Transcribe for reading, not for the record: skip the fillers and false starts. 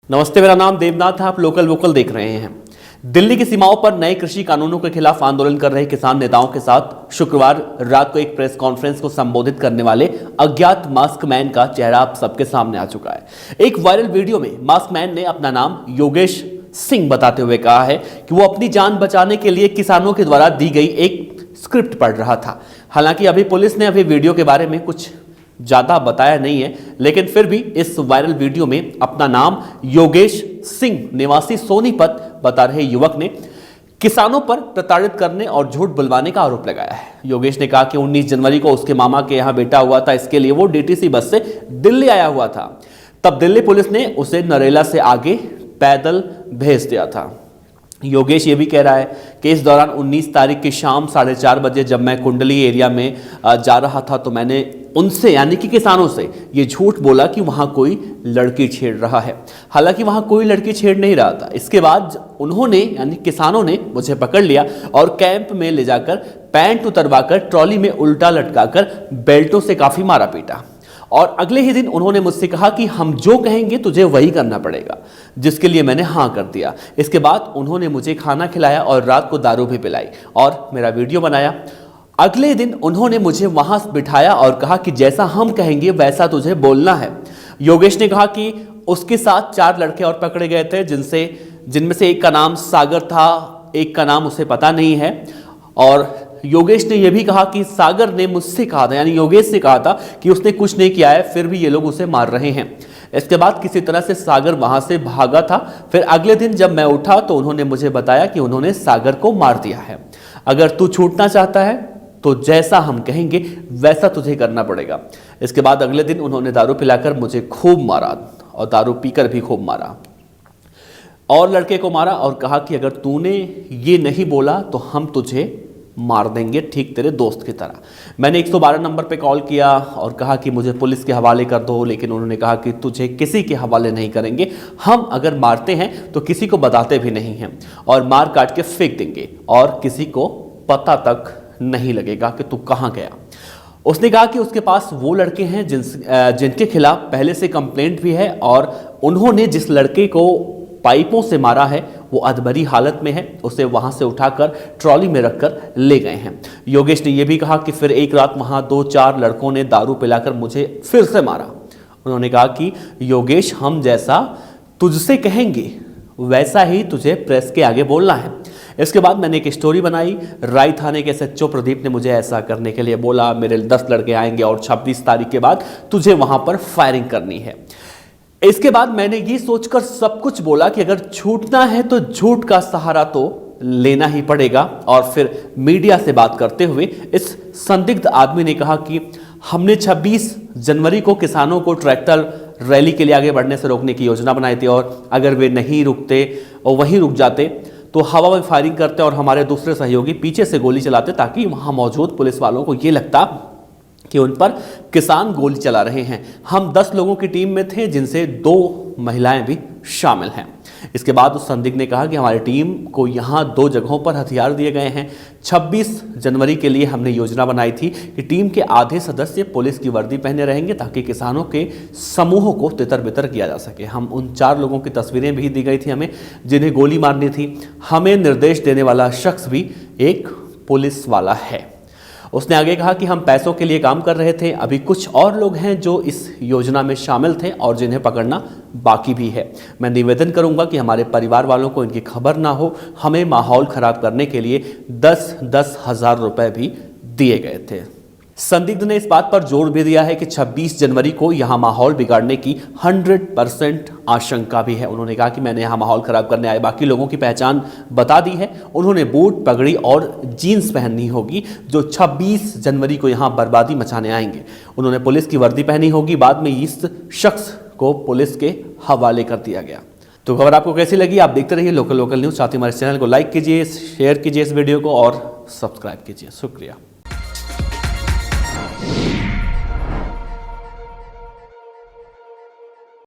नमस्ते, मेरा नाम देवनाथ है। आप लोकल वोकल देख रहे हैं। दिल्ली की सीमाओं पर नए कृषि कानूनों के खिलाफ आंदोलन कर रहे किसान नेताओं के साथ शुक्रवार रात को एक प्रेस कॉन्फ्रेंस को संबोधित करने वाले अज्ञात मास्क मैन का चेहरा आप सबके सामने आ चुका है। एक वायरल वीडियो में मास्क मैन ने अपना नाम योगेश सिंह बताते हुए कहा है कि वो अपनी जान बचाने के लिए किसानों के द्वारा दी गई एक स्क्रिप्ट पढ़ रहा था। हालांकि अभी पुलिस ने वीडियो के बारे में कुछ ज्यादा बताया नहीं है, लेकिन फिर भी इस वायरल वीडियो में अपना नाम योगेश सिंह निवासी सोनीपत बता रहे युवक ने किसानों पर प्रताड़ित करने और झूठ बुलवाने का आरोप लगाया है। योगेश ने कहा कि 19 जनवरी को उसके मामा के यहां बेटा हुआ था, इसके लिए वो डीटीसी बस से दिल्ली आया हुआ था। तब दिल्ली पुलिस ने उसे नरेला से आगे पैदल भेज दिया था। योगेश ये भी कह रहा है कि इस दौरान 19 तारीख की शाम 4:30 बजे जब मैं कुंडली एरिया में जा रहा था तो मैंने उनसे यानी कि किसानों से ये झूठ बोला कि वहां कोई लड़की छेड़ रहा है। हालांकि वहां कोई लड़की छेड़ नहीं रहा था। इसके बाद उन्होंने यानी किसानों ने मुझे पकड़ लिया और कैंप में ले जाकर पैंट उतरवाकर ट्रॉली में उल्टा लटकाकर बेल्टों से काफी मारा पीटा। और अगले ही दिन उन्होंने मुझसे कहा कि हम जो कहेंगे तुझे वही करना पड़ेगा, जिसके लिए मैंने हाँ कर दिया। इसके बाद उन्होंने मुझे खाना खिलाया और रात को दारू भी पिलाई और मेरा वीडियो बनाया। अगले दिन उन्होंने मुझे वहां बिठाया और कहा कि जैसा हम कहेंगे वैसा तुझे बोलना है। योगेश ने कहा कि उसके साथ 4 लड़के और पकड़े गए थे, जिनमें से एक का नाम सागर था, एक का नाम उसे पता नहीं है। और योगेश ने यह भी कहा कि सागर ने मुझसे कहा था, यानी योगेश से कहा था कि उसने कुछ नहीं किया है, फिर भी ये लोग उसे मार रहे हैं। इसके बाद किसी तरह से सागर वहां से भागा था। फिर अगले दिन जब मैं उठा तो उन्होंने मुझे बताया कि उन्होंने सागर को मार दिया है। अगर तू छूटना चाहता है तो जैसा हम कहेंगे वैसा तुझे करना पड़ेगा। इसके बाद अगले दिन उन्होंने दारू पिलाकर मुझे खूब मारा और दारू पीकर भी खूब मारा और लड़के को मारा और कहा कि अगर तूने ये नहीं बोला तो हम तुझे मार देंगे, ठीक तेरे दोस्त की तरह। मैंने 112 नंबर पे कॉल किया और कहा कि मुझे पुलिस के हवाले कर दो, लेकिन उन्होंने कहा कि तुझे किसी के हवाले नहीं करेंगे, हम अगर मारते हैं तो किसी को बताते भी नहीं हैं और मार काट के फेंक देंगे और किसी को पता तक नहीं लगेगा कि तू कहाँ गया। उसने कहा कि उसके पास वो लड़के हैं जिनके खिलाफ पहले से कंप्लेंट भी है और उन्होंने जिस लड़के को पाइपों से मारा है वो अधमरी हालत में है, उसे वहां से उठाकर ट्रॉली में रखकर ले गए हैं। योगेश ने यह भी कहा कि फिर एक रात वहां 2-4 लड़कों ने दारू पिलाकर मुझे फिर से मारा। उन्होंने कहा कि योगेश, हम जैसा तुझसे कहेंगे वैसा ही तुझे प्रेस के आगे बोलना है। इसके बाद मैंने एक स्टोरी बनाई। राय थाने के SHO प्रदीप ने मुझे ऐसा करने के लिए बोला, मेरे 10 लड़के आएंगे और 26 तारीख के बाद तुझे वहां पर फायरिंग करनी है। इसके बाद मैंने ये सोचकर सब कुछ बोला कि अगर छूटना है तो झूठ का सहारा तो लेना ही पड़ेगा। और फिर मीडिया से बात करते हुए इस संदिग्ध आदमी ने कहा कि हमने 26 जनवरी को किसानों को ट्रैक्टर रैली के लिए आगे बढ़ने से रोकने की योजना बनाई थी और अगर वे नहीं रुकते और वहीं रुक जाते तो हवा में फायरिंग करते और हमारे दूसरे सहयोगी पीछे से गोली चलाते, ताकि वहां मौजूद पुलिस वालों को ये लगता कि उन पर किसान गोली चला रहे हैं। हम 10 लोगों की टीम में थे, जिनसे 2 महिलाएं भी शामिल हैं। इसके बाद उस संदिग्ध ने कहा कि हमारी टीम को यहाँ 2 जगहों पर हथियार दिए गए हैं। 26 जनवरी के लिए हमने योजना बनाई थी कि टीम के आधे सदस्य पुलिस की वर्दी पहने रहेंगे ताकि किसानों के समूहों को तितर बितर किया जा सके। हम उन 4 लोगों की तस्वीरें भी दी गई थी हमें, जिन्हें गोली मारनी थी। हमें निर्देश देने वाला शख्स भी एक पुलिस वाला है। उसने आगे कहा कि हम पैसों के लिए काम कर रहे थे। अभी कुछ और लोग हैं जो इस योजना में शामिल थे और जिन्हें पकड़ना बाकी भी है। मैं निवेदन करूंगा कि हमारे परिवार वालों को इनकी खबर ना हो। हमें माहौल खराब करने के लिए 10-10 हज़ार रुपए भी दिए गए थे। संदिग्ध ने इस बात पर जोर भी दिया है कि 26 जनवरी को यहां माहौल बिगाड़ने की 100% आशंका भी है। उन्होंने कहा कि मैंने यहां माहौल खराब करने आए बाकी लोगों की पहचान बता दी है। उन्होंने बूट, पगड़ी और जीन्स पहननी होगी जो 26 जनवरी को यहां बर्बादी मचाने आएंगे। उन्होंने पुलिस की वर्दी पहनी होगी। बाद में इस शख्स को पुलिस के हवाले कर दिया गया। तो खबर आपको कैसी लगी? आप देखते रहिए लोकल न्यूज़। साथ ही हमारे चैनल को लाइक कीजिए, शेयर कीजिए इस वीडियो को और सब्सक्राइब कीजिए। शुक्रिया।